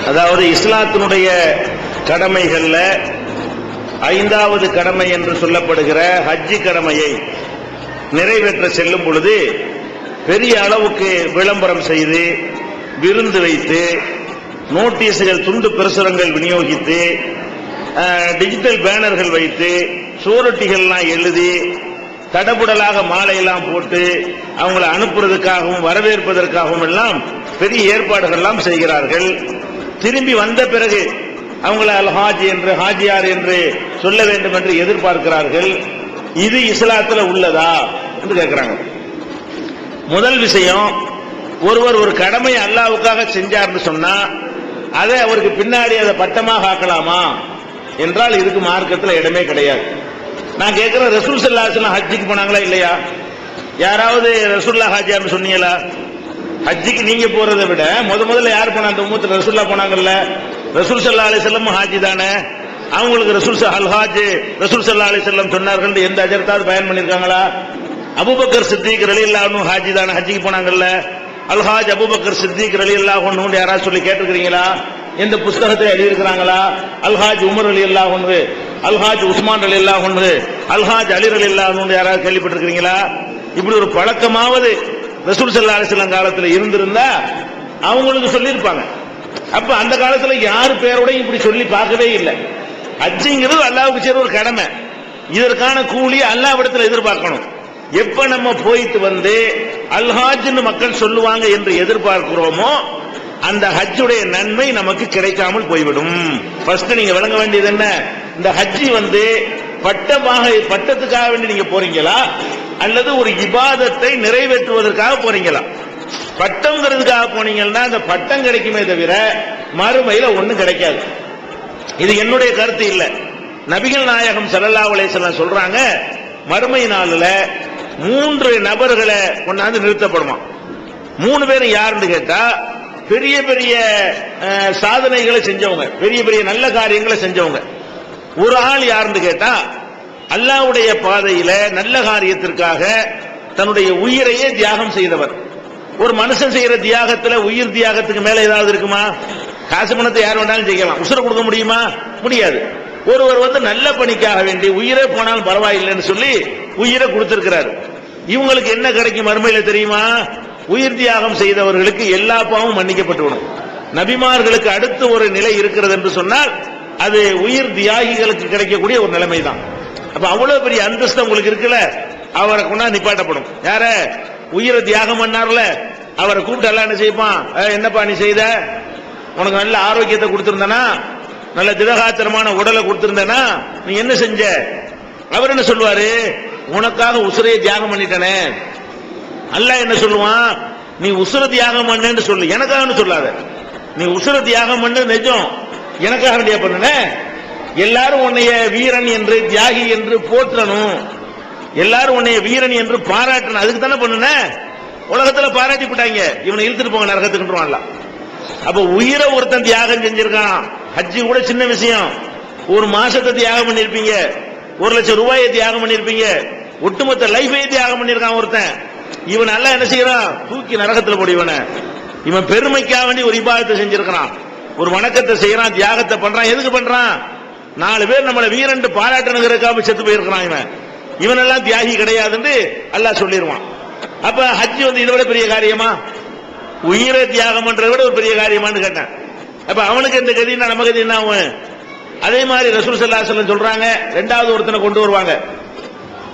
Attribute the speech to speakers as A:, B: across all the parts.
A: அதாவது இஸ்லாத்தினுடைய கடமைகள்ல 5வது கடமை என்று சொல்லப்படுகிற ஹஜ்ஜி கடமையை நிறைவேற்ற செல்லும் பொழுது பெரிய அளவுக்கு விளம்பரம் செய்து, விருந்து வைத்து, நோட்டீஸுகள், துண்டு பிரசுரங்கள் விநியோகித்து, டிஜிட்டல் பேனர்கள் வைத்து, சுவரொட்டிகள்லாம் எழுதி, தடபுடலாக மாலையெல்லாம் போட்டு அவங்களை அனுப்புறதுக்காகவும் வரவேற்பதற்காகவும் எல்லாம் பெரிய ஏற்பாடுகள்லாம் செய்கிறார்கள். திரும்பி வந்த பிறகு அவங்கள அல்ஹாஜ் என்று, ஹாஜியார் என்று சொல்ல வேண்டும் என்று எதிர்பார்க்கிறார்கள். இது இஸ்லாத்தில் உள்ளதா என்று கேட்கிறாங்க. முதல் விஷயம், ஒருவர் ஒரு கடமை அல்லாஹ்வுக்காக செஞ்சார்னு சொன்னா அதை அவருக்கு பின்னாடி அதை பட்டமாக ஆக்கலாமா என்றால் இதுக்கு மார்க்கத்தில் இடமே கிடையாது. நான் கேட்கிறேன், ரசூல் ஸல்லல்லாஹு அலைஹி வஸல்லம் ஹஜ்ஜுக்கு போனாங்களா இல்லையா? யாராவது ரசூலுல்லாஹ் ஹாஜியார்னு சொன்னீங்களா? ஹஜ்ஜுக்கு நீங்க போறதை விட முதல்ல யார் போனா? அந்த உம்மத்துல ரசூலுல்லாஹ் போனாங்கல்ல. ரசூல் ஸல்லல்லாஹு அலைஹி வஸல்லம் ஹாஜி தானே. அவங்களுக்கு ரசூல் அல்ஹாஜ் ரசூல் ஸல்லல்லாஹு அலைஹி வஸல்லம் சொன்னார்கள் எந்த அஜர்த்தாவது பயன் பண்ணிருக்காங்களா? அபூபக்கர் சித்திக் ரலியல்லாஹு அன்ஹு ஹாஜி தானே, ஹஜ்ஜுக்கு போனாங்கல்ல. அல்ஹாஜ் அபூபக்கர் சித்திக் ரலியல்லாஹு அன்ஹு யாராவது சொல்லி கேட்டிருக்கிறீங்களா? எந்த புத்தகத்தை எழுதியிருக்கிறாங்களா? அல்ஹாஜ் உமர் ரலியல்லாஹு அன்ஹு, அல்ஹாஜ் உஸ்மான் ரலியல்லாஹு அன்ஹு, அல்ஹாஜ் அலி ரலியல்லாஹு அன்ஹு யாராவது கேள்விப்பட்டிருக்கிறீங்களா? இப்படி ஒரு பழக்கமாவது ரசூல் ஸல்லல்லாஹு அலைஹி வஸல்லம் காலத்தில் இருந்திருந்தா அவங்களுக்கு சொல்லியிருப்பாங்க. அப்ப அந்த காலத்துல யாரு பேரோடையும் இப்படி சொல்லி பார்க்கவே இல்லை. ஹஜ்ஜிங்கிறது அல்லாஹ்வுக்கு செய்ற ஒரு கடமை. இதற்கான கூலி அல்லாஹ்விடத்தில் எதிர்பார்க்கணும். எப்ப நம்ம போயிட்டு வந்து அல்ஹாஜ்னு மக்கள் சொல்லுவாங்க என்று எதிர்பார்க்கிறோமோ அந்த ஹஜ்ஜுடைய நன்மை நமக்கு கிடைக்காமல் போய்விடும். ஃபர்ஸ்ட் நீங்க விளங்க வேண்டியது என்ன, இந்த ஹஜ்ஜி பட்டத்துக்காக வேண்டி நீங்க போறீங்களா அல்லது ஒரு இபாதத்தை நிறைவேற்றுவதற்காக போறீங்களா? பட்டம்ங்கிறதுக்காக போனீங்கன்னா அந்த பட்டம் கிடைக்குமே தவிர மறுமையில ஒண்ணும் கிடைக்காது. இது என்னுடைய கருத்து இல்ல. நபிகள் நாயகம் ஸல்லல்லாஹு அலைஹி வஸல்லம் சொல்றாங்க, மறுமை நாளில் 3 நபர்களை கொண்டாந்து நிறுத்தப்படுமா. 3 பேரும் யாருன்னு கேட்டா, பெரிய பெரிய சாதனைகளை செஞ்சவங்க, பெரிய பெரிய நல்ல காரியங்களை செஞ்சவங்க. ஒரு ஆள் யாருன்னு கேட்டா, அல்லாஹ்வுடைய பாதையில நல்ல காரியத்திற்காக தன்னுடைய உயிரையே தியாகம் செய்தவர். ஒரு மனுஷன் செய்யற தியாகத்துல உயிர் தியாகத்துக்கு மேல ஏதாவது இருக்குமா? காசு பணத்தை யார் வேண்டாலும் செய்யலாம், உசுர கொடுக்க முடியுமா? முடியாது. ஒருவர் நல்ல பணிக்காக வேண்டி உயிரே போனாலும் பரவாயில்லைன்னு சொல்லி உயிரை கொடுத்திருக்கிறார். இவங்களுக்கு என்ன கிடைக்கும் மறுமையில தெரியுமா? உயிர் தியாகம் செய்தவர்களுக்கு எல்லா பாவமும் மன்னிக்கப்பட்டு விடும். நபிமார்களுக்கு அடுத்து ஒரு நிலை இருக்கிறது என்று சொன்னால் அது உயிர் தியாகிகளுக்கு கிடைக்கக்கூடிய ஒரு நிலைமை தான். அப்ப அவ்வளவு பெரிய அந்தஸ்து உங்களுக்கு இருக்குல்ல, அவரை கொண்டா நிப்பாட்டப்படும். யார? உயிரை தியாகம் பண்ணார்ல, அவரை கூப்பிட்டு எல்லாம் என்ன செய்வான்? என்னப்பா நீ செய்த? உனக்கு நல்ல ஆரோக்கியத்தை கொடுத்திருந்தனா, நல்ல திடகாத்திரமான உடலை கொடுத்திருந்தனா, நீ என்ன செஞ்ச? அவர் என்ன சொல்லுவாரு? உனக்காக உசுரையை தியாகம் பண்ணிட்டனே. அல்லாஹ் என்ன சொல்லுவான்? நீ உசுர தியாகம் பண்ணு சொல்லு, எனக்காக சொல்லாத. நீ உசுர தியாகம் பண்ணு நிஜம், எனக்காக வேண்டிய பண்ணுன. எல்லாரும் உன்னைய வீரன் என்று தியாகி என்று போற்றணும், எல்லாரும் உன்னைய வீரன் என்று பாராட்டணும். அதுக்கு தானே பண்ணுன. உலகத்துல பாராட்டி போட்டாங்க, இவனை இழுத்துட்டு போங்க நரகத்துக்குன்றான்ல. அப்ப உயிரை ஒருத்தன் தியாகம் செஞ்சிருக்கான். ஹஜ்ஜி கூட சின்ன விஷயம். ஒரு மாசத்தை தியாகம் பண்ணிருப்பீங்க, 1 லட்சம் ரூபாயை தியாகம் பண்ணிருப்பீங்க, ஒட்டுமொத்த லைஃபையே தியாகம் பண்ணிருக்கான் ஒருத்தன். இவன் நல்லா என்ன செய்யறான்? தூக்கி நரகத்துல போடுவன. இவன் பெருமைக்காக வேண்டி ஒரு இபாதத்தை செஞ்சிருக்கான், ஒரு வணக்கத்தை செய்யறான், தியாகத்தை பண்றான். எதுக்கு பண்றான்? 4 பேர் நம்மளை வீரன் பாராட்டணுங்கிறதுக்காக செத்து போயிருக்கிறான். இவனெல்லாம் தியாகி கிடையாதுன்னு அல்லாஹ் சொல்லிடுவான். அப்ப ஹஜ் இதை விட பெரிய காரியமா? உயிரை தியாகம் பண்றதை விட ஒரு பெரிய காரியமான்னு கேட்டேன். அப்ப அவனுக்கு எந்த கதினா நம்ம கதி என்ன ஆகும்? அதே மாதிரி ரசூல் ஸல்லல்லாஹு அலைஹி வஸல்லம் சொல்றாங்க, 2வது ஒருத்தனை கொண்டு வருவாங்க.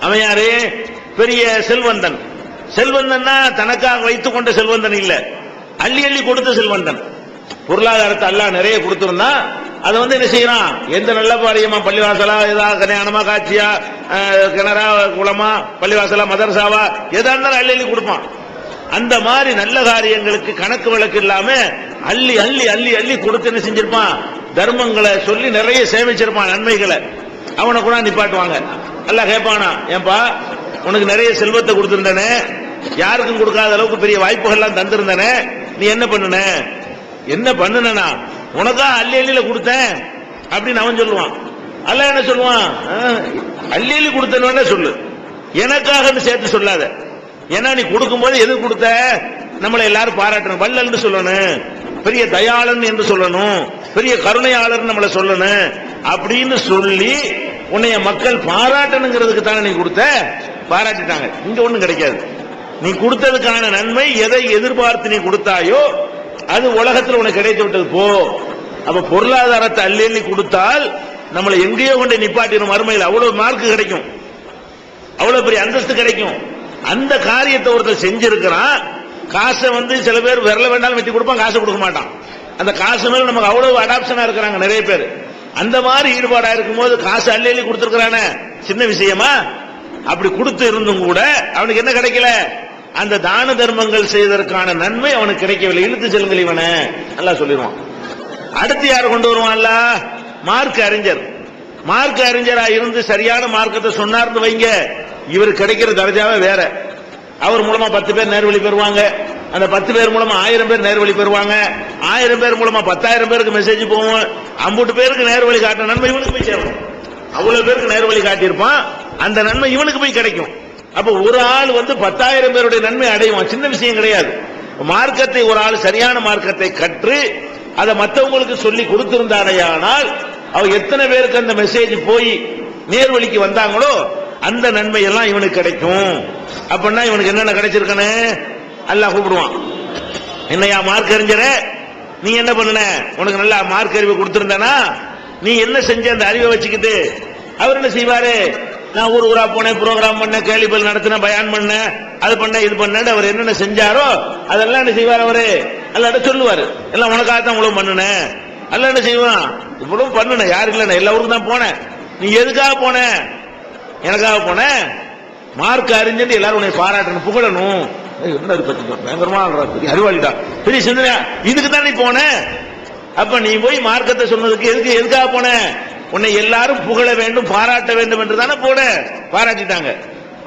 A: அவன் யாரு? பெரிய செல்வந்தன். செல்வந்தன்னா தனக்காக வைத்துக் கொண்ட செல்வந்தன் இல்ல, அள்ளி அள்ளி கொடுத்த செல்வந்தன். பொருளாதாரத்தை அல்லாஹ் நிறைய கொடுத்திருந்தா அதை என்ன செய்யறான்? எந்த நல்ல காரியமா, பள்ளிவாசலா, ஏதாவது கல்யாணமா, காட்சியா, கிணறா, குளமா, பள்ளிவாசலா, மதரசாவா, எதா இருந்தாலும் அள்ளி அள்ளி கொடுப்பான். அந்த மாதிரி நல்ல காரியங்களுக்கு கணக்கு வழக்கு இல்லாம அள்ளி அள்ளி அள்ளி அள்ளி கொடுத்து என்ன செஞ்சிருப்பான்? தர்மங்களை சொல்லி நிறைய சேமிச்சிருப்பான், நன்மைகளை. அவனை கூட நிப்பாட்டுவாங்க. அல்லாஹ் கேட்பானா, ஏன்பா உனக்கு நிறைய செல்வத்தை கொடுத்திருந்தனே, யாருக்கும் கொடுக்காத அளவுக்கு பெரிய வாய்ப்புகள் எல்லாம் தந்திருந்தனே, நீ என்ன பண்ணுன? என்ன பண்ணுனா? உனக்கா அள்ளி அள்ளியில கொடுத்தேன் அப்படின்னு அவன் சொல்லுவான். அல்லாஹ் என்ன சொல்லுவான்? அள்ளி அள்ளி கொடுத்தேன்னு சொல்லு, எனக்காக சேர்த்து சொல்லாத. ஏன்னா நீ கொடுக்கும் போது எது கொடுத்த? நம்மளை எல்லாரும் பாராட்டணும், வள்ளல்னு சொல்லணும். பெரிய தயாளன் என்று சொல்லணும், பெரிய கருணையாளர் நம்மளை சொல்லணும் அப்படின்னு சொல்லி உன்னைய மக்கள் பாராட்டணுங்கிறதுக்கு தானே நீ கொடுத்த. பாராட்டிட்டாங்க. இங்க ஒண்ணும் கிடைக்காது. நீ கொடுத்ததுக்கான நன்மை எதை எதிர்பார்த்து நீ கொடுத்தாயோ அது உலகத்தில் உனக்கு கிடைத்து விட்டது போ. அப்ப பொருளாதாரத்தை அள்ளி கொடுத்தால் நம்மளை எங்கேயோ கொண்டு நிப்பாட்டிடும். மறுமையில் அவ்வளவு மார்க் கிடைக்கும், அவ்வளவு பெரிய அந்தஸ்து கிடைக்கும். அந்த காரியத்தை ஒருத்தர் செஞ்சிருக்கிறான். காசை சில பேர் விரல வேண்டாலும் வெட்டி கொடுப்பான், காசை கொடுக்க மாட்டான். அந்த காசு மேல நமக்கு அவ்வளவு அடாப்ஷனா இருக்கிறாங்க நிறைய பேர். அந்த மாதிரி ஈடுபாடா இருக்கும் போது காசு அள்ளி கொடுத்திருக்கிறான சின்ன விஷயமா? அப்படி கொடுத்து இருந்தும் கூட அவனுக்கு என்ன கிடைக்கல? அந்த தான தர்மங்கள் செய்வதற்கான நன்மை அவனுக்கு கிடைக்கவில்லை. இழுத்து செல்லுங்கள் இவனை நல்லா சொல்லிடுவான். அடுத்து யார் கொண்டு வருவான்? அல்லாஹ் மார்க் அறிஞர். மார்க் அறிஞரா இருந்து சரியான மார்க்கத்தை சொன்னார்னு வைங்க, இவர் கிடைக்கிற தரஜாவே வேற. அவர் மூலமா 10 பேர் நேர்வழி பெறுவாங்க, அந்த 10 பேர் மூலமா 1000 பேர் நேர்வழி பெறுவாங்க, 1000 பேர் மூலமா 10,000 பேருக்கு மெசேஜ் போவோம். 50 பேருக்கு நேர்வழி காட்ட நன்மை இவனுக்கு போய் சேரும். அவ்வளவு பேருக்கு நேர்வழி காட்டியிருப்பான், அந்த நன்மை இவனுக்கு போய் கிடைக்கும். அப்ப ஒரு ஆள் 10,000 பேருடைய நன்மை அடைவான். சின்ன விஷயம் கிடையாது. மார்க்கத்தை ஒரு ஆள் சரியான மார்க்கத்தை கற்று அதை மற்றவங்களுக்கு சொல்லி கொடுத்திருந்தாரையானால் அவர் எத்தனை பேருக்கு அந்த மெசேஜ் போய் நேர்வழிக்கு வந்தாங்களோ அந்த நன்மை எல்லாம் இவனுக்கு கிடைக்கும். அப்படின்னா இவனுக்கு என்னென்ன கிடைச்சிருக்கனே அல்லாஹ் கூப்பிடுவான். என்னையா மார்க் அறிஞர, நீ என்ன பண்ணன? உனக்கு நல்ல மார்க் அறிவு கொடுத்திருந்தானா நீ என்ன செஞ்ச? அந்த அறிவை வச்சுக்கிட்டு அவர் என்ன செய்வாரு? நான் ஊர் ஊரா போனேன், ப்ரோக்ராம் பண்ண, கேள்விபல் நடத்தின, பயான் பண்ண, அது பண்ண, இது பண்ண, அவர் என்னென்ன செஞ்சாரோ அதெல்லாம் என்ன செய்வார்? அவரு அல்லாட்ட சொல்லுவாரு, எல்லாம் உனக்காகத்தான் இவ்வளவு பண்ணுன. அல்ல என்ன செய்வான்? இவ்வளவு பண்ணுன யாரு இல்ல, எல்லா ஊருக்கு தான் போனேன். நீ எதுக்காக போன? எனக்காக போன. மார்க் அறிஞர் எல்லாரும் உன்னை பாராட்டணும், புகழணும். என்ன பயங்கரமா அறிவாளிடா, பெரிய சிந்தனை, இதுக்கு தான் நீ போன. அப்ப நீ போய் மார்க்கத்தை சொன்னதுக்கு எதுக்காக போன? உன்னை எல்லாரும் புகழ வேண்டும், பாராட்ட வேண்டும் என்று தானே போன. பாராட்டிட்டாங்க,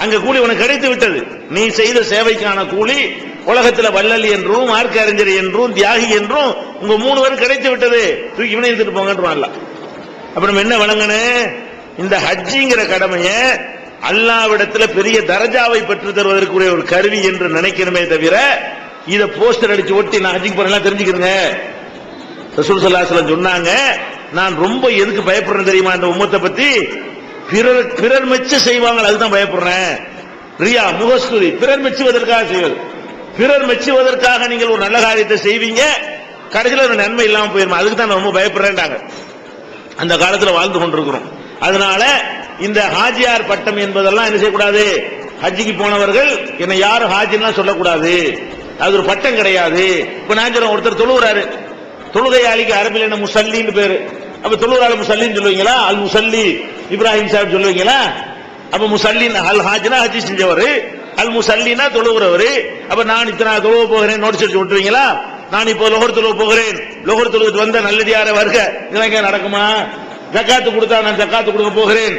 A: அங்க கூலி உனக்கு கிடைத்து விட்டது. நீ செய்த சேவைக்கான கூலி உலகத்தில் வள்ளல் என்றும், மார்க்க அறிஞர் என்றும், தியாகி என்றும் உங்க 3 பேரும் கிடைத்து விட்டது. தூக்கி இவனை எடுத்துட்டு போங்கன்றான்ல. அப்ப நம்ம என்ன வழங்கணும்? இந்த ஹஜ்ஜிங்கிற கடமையை அல்லாஹ்விடத்தில் பெரிய தரஜாவை பெற்று தருவதற்குரிய ஒரு கருவி என்று நினைக்கணுமே தவிர இதை போஸ்டர் அடிச்சு ஒட்டி நான் ஹஜ்ஜிக்கு போறேன் தெரிஞ்சுக்கிறேங்க. ரசூல் ஸல்லல்லாஹு அலைஹி வஸல்லம் சொன்னாங்க, நான் ரொம்ப எதுக்கு பயப்படுறேன் தெரியுமா? இந்த உம்மத்தை பத்தி பிறர் மெச்ச செய்வாங்க, அதுதான் பயப்படுறேன். ரியா, முகஸ்துதி, பிறர் மெச்சுவதற்காக செய்வது. பிறர் மெச்சுவதற்காக நீங்கள் ஒரு நல்ல காரியத்தை செய்வீங்க, கடைசியில் ஒரு நன்மை இல்லாம போயிருமா, அதுக்கு தான் ரொம்ப பயப்படுறேன்டாங்க. அந்த காலத்தில் வாழ்ந்து கொண்டிருக்கிறோம். அதனால இந்த ஹாஜியார் பட்டம் என்பதெல்லாம் என்ன செய்யக்கூடாது? ஹஜ்ஜிக்கு போனவர்கள் என்னை யாரும் ஹாஜின்னா சொல்லக்கூடாது, அது ஒரு பட்டம் கிடையாது. இப்ப நான் சொல்றேன், ஒருத்தர் தொழுகிறாரு, தொழுகையாளிக்கு அரபில் என்ன முசல்லின்னு பேரு. அப்ப தொழுகிறாள் முசல்லின்னு சொல்லுவீங்களா? அல் முசல்லி இப்ராஹிம் சாஹிப் சொல்லுவீங்களா? அப்ப முசல்லின் அல் ஹாஜினா ஹஜ்ஜி செஞ்சவர், அல் முசல்லினா தொழுகிறவர். அப்ப நான் இத்தனை தொழுவ போகிறேன் நோட்டீஸ் அடிச்சு விட்டுருவீங்களா? நான் இப்போ லோகர் தொழுவ போகிறேன், லோகர் தொழுவிட்டு வந்த நல்லடியார வருக, இதெல்லாம் நடக்குமா? ஜக்காத்து கொடுத்தா நான் ஜக்காத்து கொடுக்க போகிறேன்,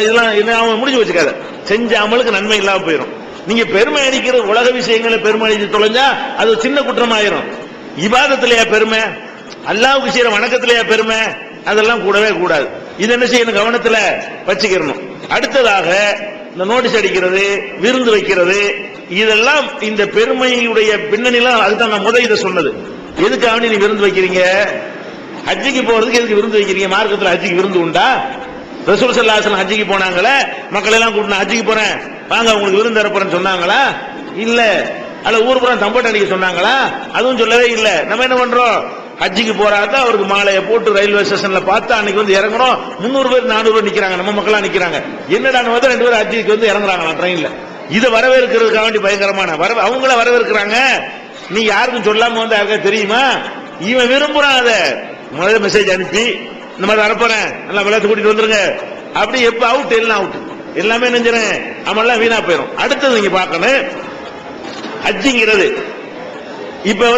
A: இதெல்லாம் என்ன முடிஞ்சு வச்சுக்காத. செஞ்ச அமலுக்கு நன்மை இல்லாம போயிடும். நீங்க பெருமை அடிக்கிற உலக விஷயங்களை பெருமை அடிச்சு தொலைஞ்சா அது சின்ன குற்றமாயிரும். இபாதத்திலேயா பெருமை? அல்லாஹ்வுக்கு செய்யற வணக்கத்திலேயா பெருமை? அதெல்லாம் கூடவே கூடாது. இது என்ன செய்யணும்? கவனத்துல வச்சுக்கிறணும். அடுத்ததாக இந்த நோட்டீஸ் அடிக்கிறது, விருந்து வைக்கிறது, இதெல்லாம் இந்த பெருமையுடைய பின்னணிலாம். அதுதான் நான் முதல் இதை சொன்னது. எதுக்காக நீ விருந்து வைக்கிறீங்க? ஹஜ்ஜிக்கு போறதுக்கு எதுக்கு விருந்து வைக்கிறீங்க? மார்க்கத்தில் ஹஜ்ஜிக்கு விருந்து உண்டா? ரசூல் ஸல்லல்லாஹு அலைஹி வஸல்லம் ஹஜ்ஜிக்கு போனாங்களே, மக்கள் எல்லாம் கூப்பிட்டு ஹஜ்ஜிக்கு போறேன் வாங்க உங்களுக்கு விருந்து தரப்போறேன்னு சொன்னாங்களா? இல்ல. அல்ல ஊர் புறம் தம்பட்ட அடிக்க சொன்னாங்களா? அதுவும் சொல்லவே இல்ல. நம்ம என்ன பண்றோம்? ஹஜ்ஜிக்கு போறாத அவருக்கு மாலையை போட்டு ரயில்வே ஸ்டேஷன்ல பார்த்தா அன்னைக்கு இறங்குறோம், 300 பேர் 400 பேர் நிக்கிறாங்க, நம்ம மக்களா நிக்கிறாங்க. என்னடா 2 பேர் ஹஜ்ஜிக்கு இறங்குறாங்களா ட்ரெயின்ல? இதை வரவேற்கிறதுக்காக வேண்டி பயங்கரமான அவங்கள வரவேற்கிறாங்க. நீ யாருக்கும் சொல்லாம யாருக்கா தெரியுமா? இவன் விரும்புறான். அதை முதல்ல மெசேஜ் அனுப்பி இந்த மாதிரி வரப்போறேன், நல்லா விளையாட்டு கூட்டிட்டு வந்துருங்க. அப்படி எப்ப அவுட் எல்லாம் அவுட், எல்லாமே நெஞ்சிறேன், அவெல்லாம் வீணா போயிடும். அடுத்தது நீங்க பார்க்கணும், ஹஜ்ஜிங்கிறது இப்ப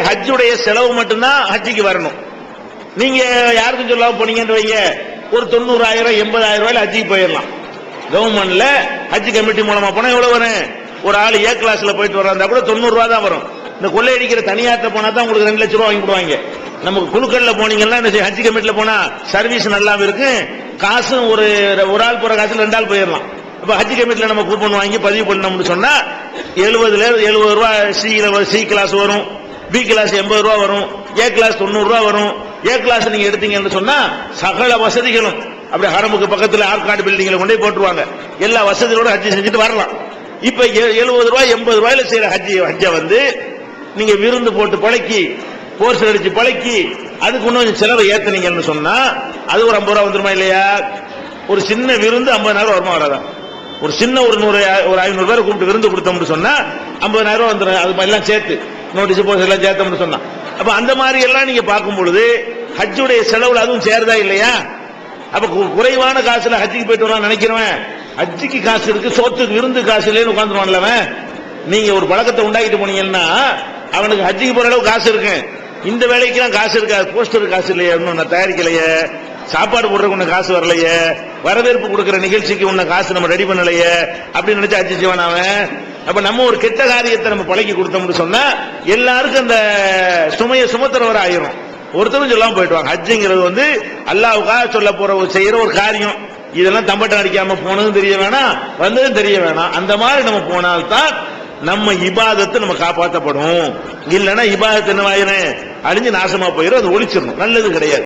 A: ஹஜ்ஜுடைய செலவு மட்டும்தான் ஹஜ்ஜிக்கு வரணும். நீங்க யாருக்கும் சொல்லாம போனீங்கன்னு வைங்க, ஒரு 90,000 80,000 ரூபாயில ஹஜ்ஜிக்கு போயிடலாம். கவர்மெண்ட்ல ஹஜ் கமிட்டி மூலமா போனா எவ்வளவு வரும்? ஒரு ஆள் ஏ கிளாஸ்ல போயிட்டு வர்றா கூட 90 ரூபா தான் வரும். இந்த கொள்ளையடிக்கிற தனியார்ட்ட போனா தான் உங்களுக்கு 2 லட்சம் ரூபாய் வாங்கி கொடுவாங்க. நமக்கு குழுக்கள்ல போனீங்கன்னா ஹஜ் கமிட்டில போனா சர்வீஸ் நல்லா இருக்கு, காசும் ஒரு ஆள் போற காசுல 2 ஆள் போயிடலாம். அப்ப ஹஜ் கமிட்டில நம்ம கூப்பன் வாங்கி பதிவு பண்ணோம்னு சொன்னா 70 ரூபாய் சி கிளாஸ் வரும், பி கிளாஸ் 80 ரூபா வரும், ஏ கிளாஸ் 90 ரூபா வரும். ஏ கிளாஸ் நீங்க எடுத்தீங்கன்னு சொன்னா சகல வசதிகளும் அப்படி ஹரமுக்கு பக்கத்துல ஆர்காடு பில்டிங்ல கொண்டு போய் போட்டுருவாங்க. எல்லா வசதியோட ஹஜ் செஞ்சுட்டு வரலாம். இப்ப 70 ரூபாய் 80 ரூபாயில செய்யற ஹஜ்ஜை வந்து நீங்க விருந்து போட்டு பழக்கி, போர்ஸ் அடிச்சு பழக்கி, அதுக்கு இன்னும் செலவை ஏத்துனீங்கன்னு சொன்னா அது ஒரு 50 ரூபா வந்துருமா இல்லையா? ஒரு சின்ன விருந்து 50,000 வருமா வராதா? ஒரு சின்ன ஒரு 500 பேரை கூப்பிட்டு விருந்து கொடுத்தோம்னு சொன்னா 50,000 வந்துடும். அது எல்லாம் சேர்த்து நோட்டீஸ் போஸ்ட் எல்லாம் சேர்த்தோம்னு சொன்னா, அப்ப அந்த மாதிரி எல்லாம் நீங்க பார்க்கும் பொழுது ஹஜ்ஜுடைய செலவுல அதுவும் சேருதா இல்லையா? அப்ப குறைவான காசுல ஹஜ்ஜுக்கு போயிட்டு வரலாம் நினைக்கிறவன், ஹஜ்ஜுக்கு காசு இருக்கு, சோத்துக்கு விருந்து காசு இல்லைன்னு உட்காந்துருவான்ல. நீங்க ஒரு பழக்கத்தை உண்டாக்கிட்டு போனீங்கன்னா அவனுக்கு ஹஜ்ஜுக்கு போற அளவு காசு இருக்கு, இந்த வேலைக்கெல்லாம் காசு இருக்காது. போஸ்டர் காசு இல்லையே, இன்னும் தயாரிக்கலையே, சாப்பாடு போடுறதுக்கு ஒண்ணு காசு வரலையே, வரவேற்பு கொடுக்கிற நிகழ்ச்சிக்கு ஒண்ணு காசு நம்ம ரெடி பண்ணலையே அப்படின்னு நினைச்சு ஹஜ்ஜு செய்வான் அவன். அப்ப நம்ம ஒரு கெட்ட காரியத்தை நம்ம பழக்கி கொடுத்தோம்னு சொன்னா எல்லாருக்கும் அந்த சுமையை சுமத்துறவர் ஆயிரும். ஒருத்தரும் சொல்லாம போயிடுவாங்க. ஹஜ்ஜுங்கிறது வந்து அல்லாஹ்வுக்காக சொல்ல போற செய்யற ஒரு காரியம். இதெல்லாம் தம்பட்டம் அடிக்காம போனதும் தெரிய வேணாம், வந்ததும் தெரிய வேணாம். அந்த மாதிரி நம்ம போனால்தான் நம்ம இபாதத்தை நம்ம காப்பாற்றப்படும். இல்லைன்னா இபாதத்து என்ன ஆயிரும், அழிஞ்சு நாசமா போயிடும். அது ஒழிச்சிடணும், நல்லது கிடையாது.